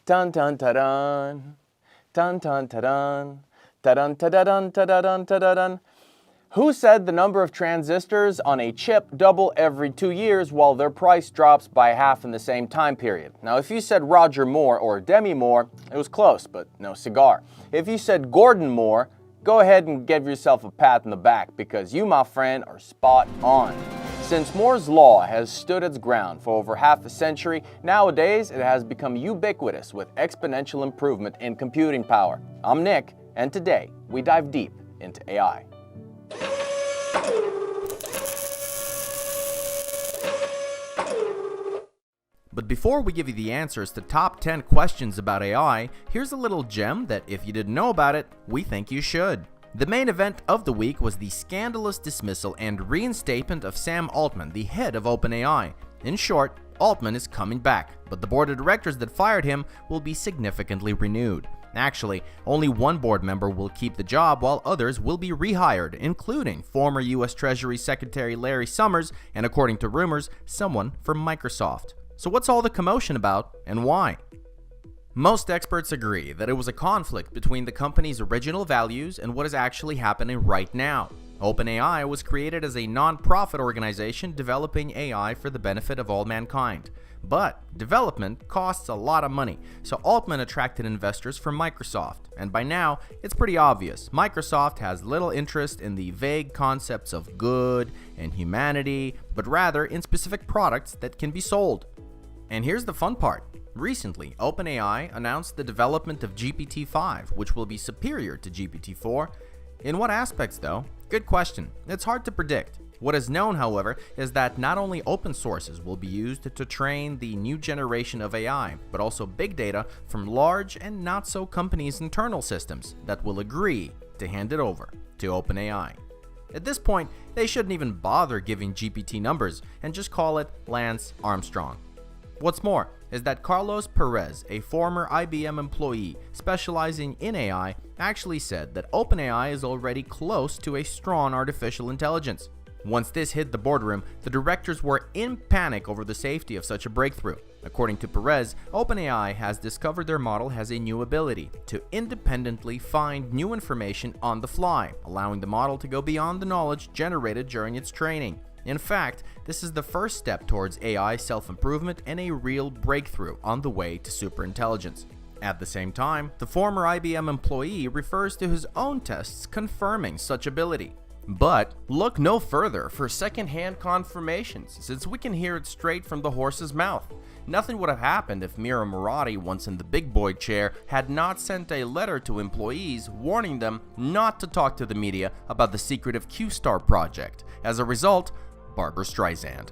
Dun dun dun dun. Dun dun dun dun. Dun dun dun dun dun dun. Who said the number of transistors on a chip double every 2 years while their price drops by half in the same time period? Now, if you said Roger Moore or Demi Moore, it was close, but no cigar. If you said Gordon Moore, go ahead and give yourself a pat in the back because you, my friend, are spot on. Since Moore's law has stood its ground for over half a century, nowadays it has become ubiquitous with exponential improvement in computing power. I'm Nick, and today we dive deep into AI. But before we give you the answers to top 10 questions about AI, here's a little gem that if you didn't know about it, we think you should. The main event of the week was the scandalous dismissal and reinstatement of Sam Altman, the head of OpenAI. In short, Altman is coming back, but the board of directors that fired him will be significantly renewed. Actually, only one board member will keep the job while others will be rehired, including former US Treasury Secretary Larry Summers and, according to rumors, someone from Microsoft. So what's all the commotion about and why? Most experts agree that it was a conflict between the company's original values and what is actually happening right now. OpenAI was created as a non-profit organization developing AI for the benefit of all mankind. But development costs a lot of money, so Altman attracted investors from Microsoft. And by now, it's pretty obvious. Microsoft has little interest in the vague concepts of good and humanity, but rather in specific products that can be sold. And here's the fun part. Recently, OpenAI announced the development of GPT-5, which will be superior to GPT-4. In what aspects, though? Good question. It's hard to predict. What is known, however, is that not only open sources will be used to train the new generation of AI, but also big data from large and not so companies' internal systems that will agree to hand it over to OpenAI. At this point, they shouldn't even bother giving GPT numbers and just call it Lance Armstrong. What's more is that Carlos Perez, a former IBM employee specializing in AI, actually said that OpenAI is already close to a strong artificial intelligence. Once this hit the boardroom, the directors were in panic over the safety of such a breakthrough. According to Perez, OpenAI has discovered their model has a new ability to independently find new information on the fly, allowing the model to go beyond the knowledge generated during its training. In fact, this is the first step towards AI self-improvement and a real breakthrough on the way to superintelligence. At the same time, the former IBM employee refers to his own tests confirming such ability. But look no further for second-hand confirmations, since we can hear it straight from the horse's mouth. Nothing would have happened if Mira Murati, once in the big boy chair, had not sent a letter to employees warning them not to talk to the media about the secretive Q-Star project. As a result, Barbra Streisand.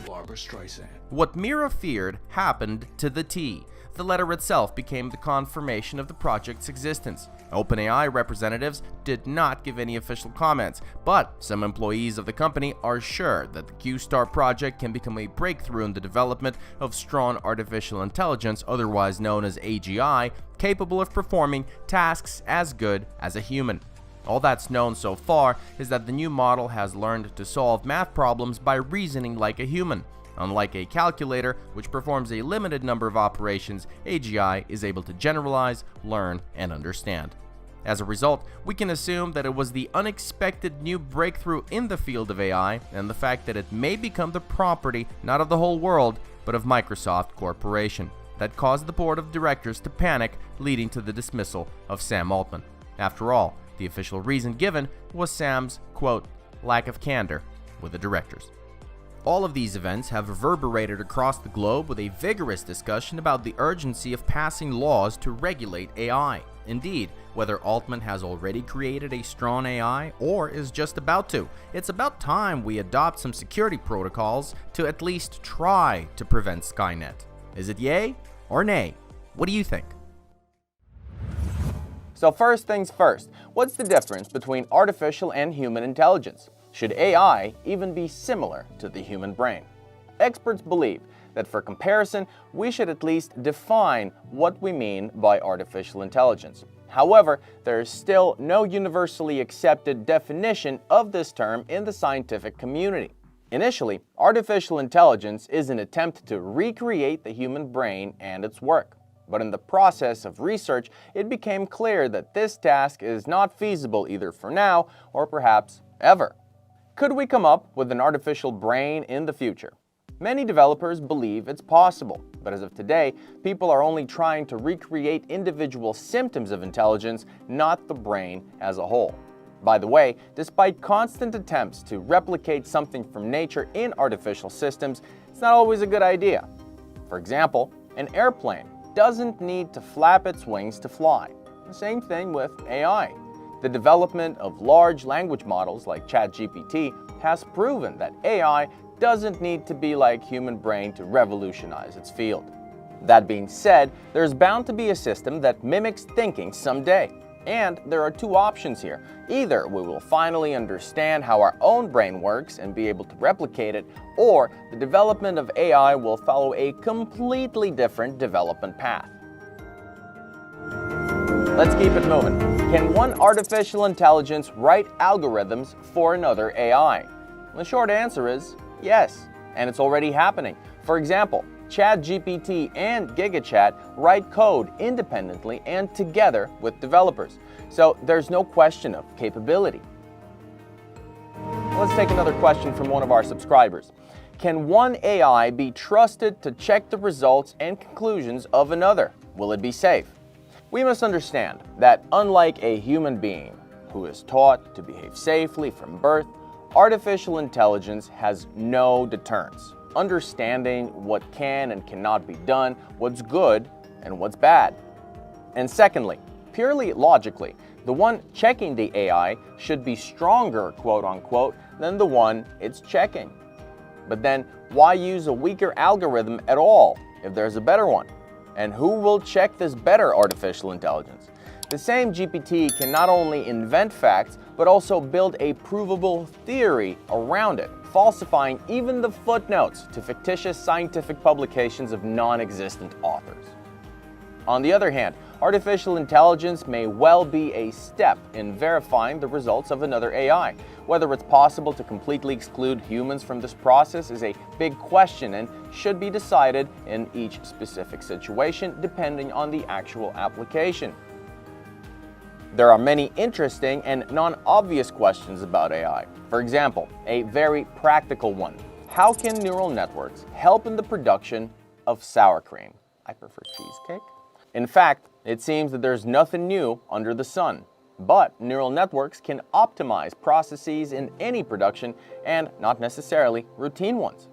Barbra Streisand. What Mira feared happened to the T. The letter itself became the confirmation of the project's existence. OpenAI representatives did not give any official comments, but some employees of the company are sure that the Q-Star project can become a breakthrough in the development of strong artificial intelligence, otherwise known as AGI, capable of performing tasks as good as a human. All that's known so far is that the new model has learned to solve math problems by reasoning like a human. Unlike a calculator, which performs a limited number of operations, AGI is able to generalize, learn, and understand. As a result, we can assume that it was the unexpected new breakthrough in the field of AI and the fact that it may become the property not of the whole world, but of Microsoft Corporation, that caused the board of directors to panic, leading to the dismissal of Sam Altman. After all, the official reason given was Sam's, quote, lack of candor with the directors. All of these events have reverberated across the globe with a vigorous discussion about the urgency of passing laws to regulate AI. Indeed, whether Altman has already created a strong AI or is just about to, it's about time we adopt some security protocols to at least try to prevent Skynet. Is it yay or nay? What do you think? So first things first, what's the difference between artificial and human intelligence? Should AI even be similar to the human brain? Experts believe that for comparison, we should at least define what we mean by artificial intelligence. However, there is still no universally accepted definition of this term in the scientific community. Initially, artificial intelligence is an attempt to recreate the human brain and its work. But in the process of research, it became clear that this task is not feasible either for now or perhaps ever. Could we come up with an artificial brain in the future? Many developers believe it's possible, but as of today, people are only trying to recreate individual symptoms of intelligence, not the brain as a whole. By the way, despite constant attempts to replicate something from nature in artificial systems, it's not always a good idea. For example, an airplane doesn't need to flap its wings to fly. The same thing with AI. The development of large language models like ChatGPT has proven that AI doesn't need to be like human brain to revolutionize its field. That being said, there's bound to be a system that mimics thinking someday. And there are two options here. Either we will finally understand how our own brain works and be able to replicate it, or the development of AI will follow a completely different development path. Let's keep it moving. Can one artificial intelligence write algorithms for another AI? The short answer is yes, and it's already happening. For example, ChatGPT and GigaChat write code independently and together with developers. So there's no question of capability. Let's take another question from one of our subscribers. Can one AI be trusted to check the results and conclusions of another? Will it be safe? We must understand that unlike a human being who is taught to behave safely from birth, artificial intelligence has no deterrence, understanding what can and cannot be done, what's good and what's bad. And secondly, purely logically, the one checking the AI should be stronger, quote unquote, than the one it's checking. But then why use a weaker algorithm at all if there's a better one? And who will check this better artificial intelligence? The same GPT can not only invent facts, but also build a provable theory around it, falsifying even the footnotes to fictitious scientific publications of non-existent authors. On the other hand, artificial intelligence may well be a step in verifying the results of another AI. Whether it's possible to completely exclude humans from this process is a big question and should be decided in each specific situation depending on the actual application. There are many interesting and non-obvious questions about AI. For example, a very practical one. How can neural networks help in the production of sour cream? I prefer cheesecake. In fact, it seems that there's nothing new under the sun. But neural networks can optimize processes in any production and not necessarily routine ones.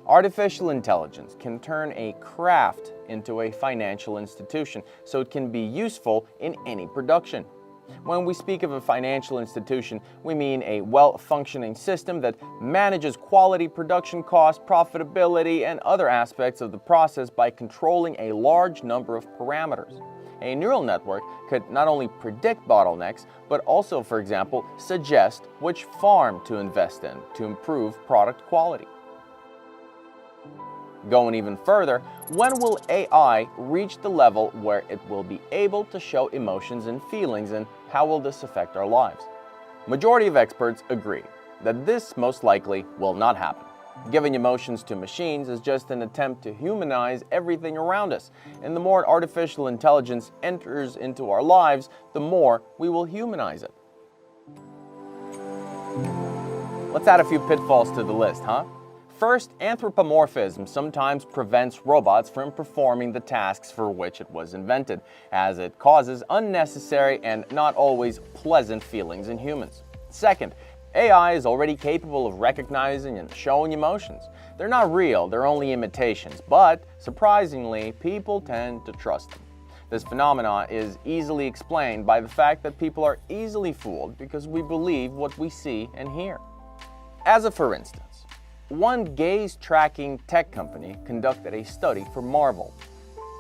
Artificial intelligence can turn a craft into a financial institution, so it can be useful in any production. When we speak of a financial institution, we mean a well-functioning system that manages quality, production costs, profitability, and other aspects of the process by controlling a large number of parameters. A neural network could not only predict bottlenecks, but also, for example, suggest which farm to invest in to improve product quality. Going even further, when will AI reach the level where it will be able to show emotions and feelings, and how will this affect our lives? Majority of experts agree that this most likely will not happen. Giving emotions to machines is just an attempt to humanize everything around us, and the more artificial intelligence enters into our lives, the more we will humanize it. Let's add a few pitfalls to the list, huh? First, anthropomorphism sometimes prevents robots from performing the tasks for which it was invented, as it causes unnecessary and not always pleasant feelings in humans. Second, AI is already capable of recognizing and showing emotions. They're not real, they're only imitations, but surprisingly, people tend to trust them. This phenomenon is easily explained by the fact that people are easily fooled because we believe what we see and hear. As a for instance, one gaze-tracking tech company conducted a study for Marvel.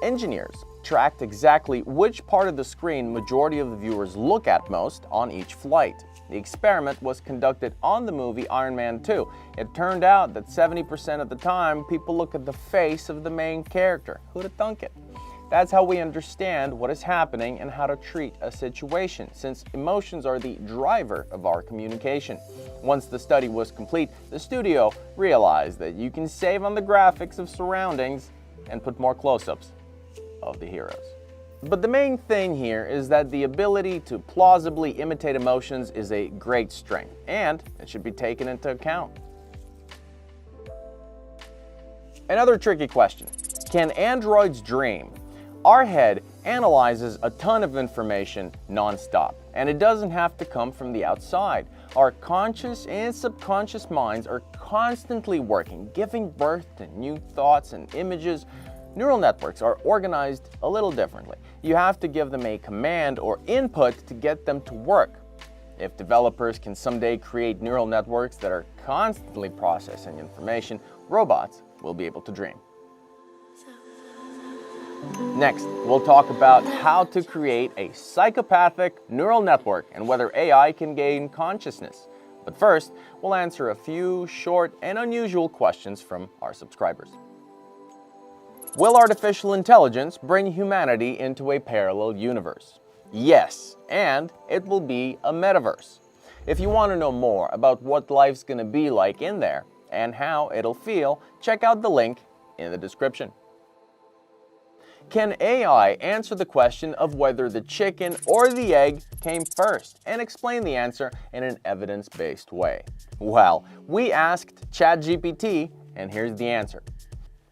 Engineers tracked exactly which part of the screen majority of the viewers look at most on each flight. The experiment was conducted on the movie Iron Man 2. It turned out that 70% of the time, people look at the face of the main character. Who'd have thunk it? That's how we understand what is happening and how to treat a situation, since emotions are the driver of our communication. Once the study was complete, the studio realized that you can save on the graphics of surroundings and put more close-ups of the heroes. But the main thing here is that the ability to plausibly imitate emotions is a great strength, and it should be taken into account. Another tricky question: can androids dream? Our head analyzes a ton of information non-stop, and it doesn't have to come from the outside. Our conscious and subconscious minds are constantly working, giving birth to new thoughts and images. Neural networks are organized a little differently. You have to give them a command or input to get them to work. If developers can someday create neural networks that are constantly processing information, robots will be able to dream. Next, we'll talk about how to create a psychopathic neural network and whether AI can gain consciousness. But first, we'll answer a few short and unusual questions from our subscribers. Will artificial intelligence bring humanity into a parallel universe? Yes, and it will be a metaverse. If you want to know more about what life's going to be like in there and how it'll feel, check out the link in the description. Can AI answer the question of whether the chicken or the egg came first and explain the answer in an evidence-based way? Well, we asked ChatGPT, and here's the answer.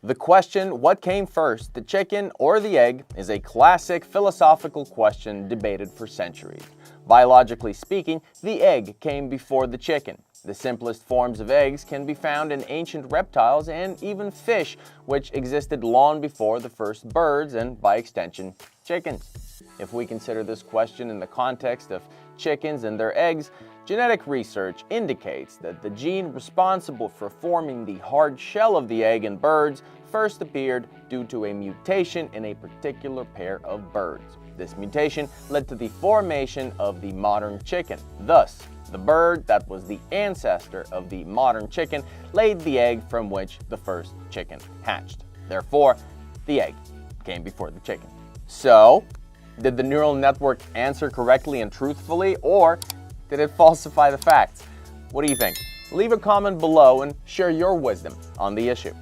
The question, what came first, the chicken or the egg, is a classic philosophical question debated for centuries. Biologically speaking, the egg came before the chicken. The simplest forms of eggs can be found in ancient reptiles and even fish, which existed long before the first birds and, by extension, chickens. If we consider this question in the context of chickens and their eggs, genetic research indicates that the gene responsible for forming the hard shell of the egg in birds first appeared due to a mutation in a particular pair of birds. This mutation led to the formation of the modern chicken. Thus, the bird that was the ancestor of the modern chicken laid the egg from which the first chicken hatched. Therefore, the egg came before the chicken. So, did the neural network answer correctly and truthfully, or did it falsify the facts? What do you think? Leave a comment below and share your wisdom on the issue.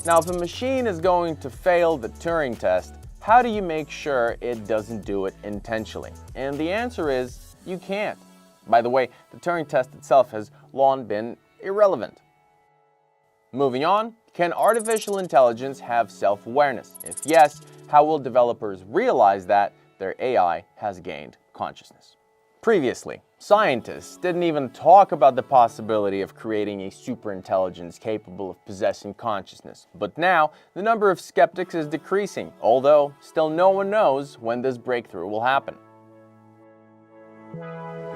Now, if a machine is going to fail the Turing test, how do you make sure it doesn't do it intentionally? And the answer is, you can't. By the way, the Turing test itself has long been irrelevant. Moving on, can artificial intelligence have self-awareness? If yes, how will developers realize that their AI has gained consciousness? Previously, scientists didn't even talk about the possibility of creating a superintelligence capable of possessing consciousness. But now, the number of skeptics is decreasing, although still no one knows when this breakthrough will happen.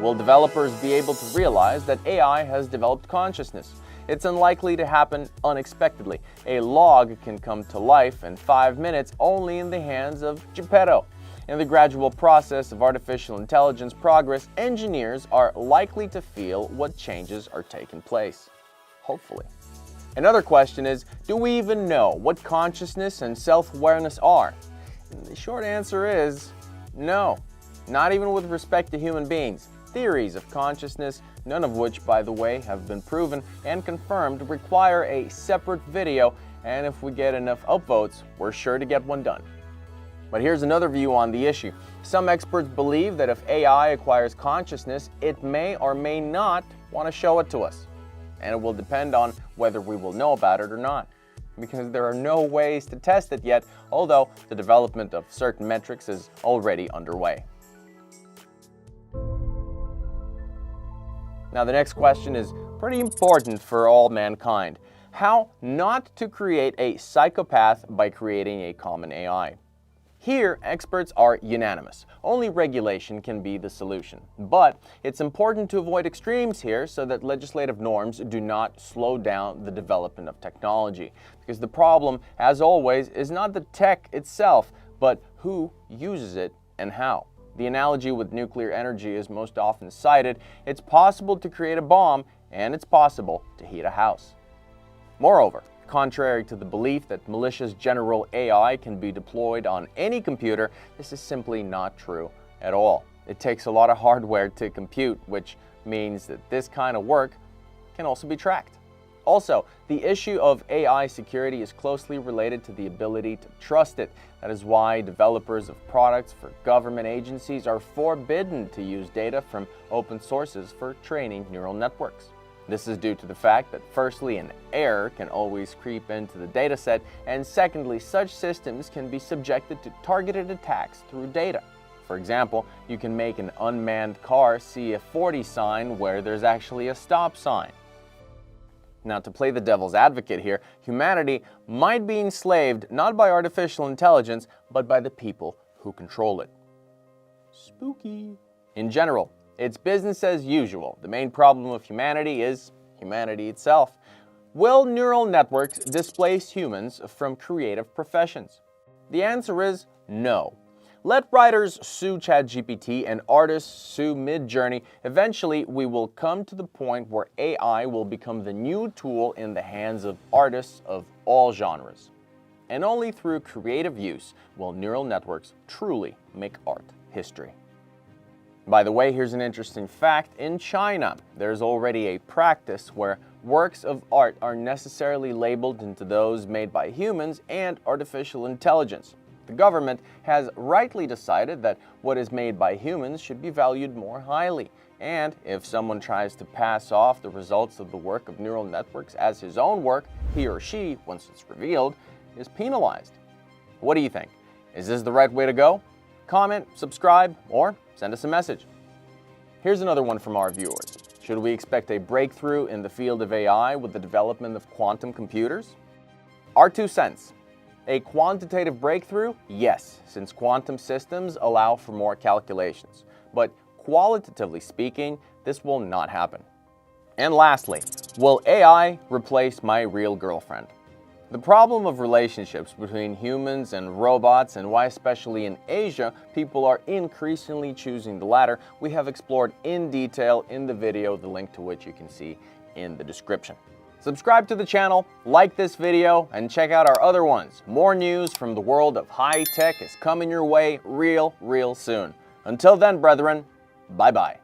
Will developers be able to realize that AI has developed consciousness? It's unlikely to happen unexpectedly. A log can come to life in 5 minutes only in the hands of Geppetto. In the gradual process of artificial intelligence progress, engineers are likely to feel what changes are taking place. Hopefully. Another question is, do we even know what consciousness and self-awareness are? And the short answer is no, not even with respect to human beings. Theories of consciousness, none of which, by the way, have been proven and confirmed, require a separate video, and if we get enough upvotes, we're sure to get one done. But here's another view on the issue. Some experts believe that if AI acquires consciousness, it may or may not want to show it to us. And it will depend on whether we will know about it or not. Because there are no ways to test it yet, although the development of certain metrics is already underway. Now, the next question is pretty important for all mankind. How not to create a psychopath by creating a common AI? Here, experts are unanimous. Only regulation can be the solution. But it's important to avoid extremes here so that legislative norms do not slow down the development of technology. Because the problem, as always, is not the tech itself, but who uses it and how. The analogy with nuclear energy is most often cited. It's possible to create a bomb, and it's possible to heat a house. Moreover, Contrary to the belief that malicious general AI can be deployed on any computer, this is simply not true at all. It takes a lot of hardware to compute, which means that this kind of work can also be tracked. Also, the issue of AI security is closely related to the ability to trust it. That is why developers of products for government agencies are forbidden to use data from open sources for training neural networks. This is due to the fact that firstly, an error can always creep into the dataset, and secondly, such systems can be subjected to targeted attacks through data. For example, you can make an unmanned car see a 40 sign where there's actually a stop sign. Now, to play the devil's advocate here, humanity might be enslaved not by artificial intelligence, but by the people who control it. Spooky. In general, it's business as usual. The main problem of humanity is humanity itself. Will neural networks displace humans from creative professions? The answer is no. Let writers sue ChatGPT and artists sue Midjourney. Eventually, we will come to the point where AI will become the new tool in the hands of artists of all genres. And only through creative use will neural networks truly make art history. By the way, here's an interesting fact. In China, there's already a practice where works of art are necessarily labeled into those made by humans and artificial intelligence. The government has rightly decided that what is made by humans should be valued more highly. And if someone tries to pass off the results of the work of neural networks as his own work, he or she, once it's revealed, is penalized. What do you think? Is this the right way to go? Comment, subscribe, or send us a message. Here's another one from our viewers. Should we expect a breakthrough in the field of AI with the development of quantum computers? Our 2 cents. A quantitative breakthrough? Yes, since quantum systems allow for more calculations. But qualitatively speaking, this will not happen. And lastly, will AI replace my real girlfriend? The problem of relationships between humans and robots, and why especially in Asia people are increasingly choosing the latter, we have explored in detail in the video, the link to which you can see in the description. Subscribe to the channel, like this video, and check out our other ones. More news from the world of high tech is coming your way real soon. Until then, brethren, bye-bye.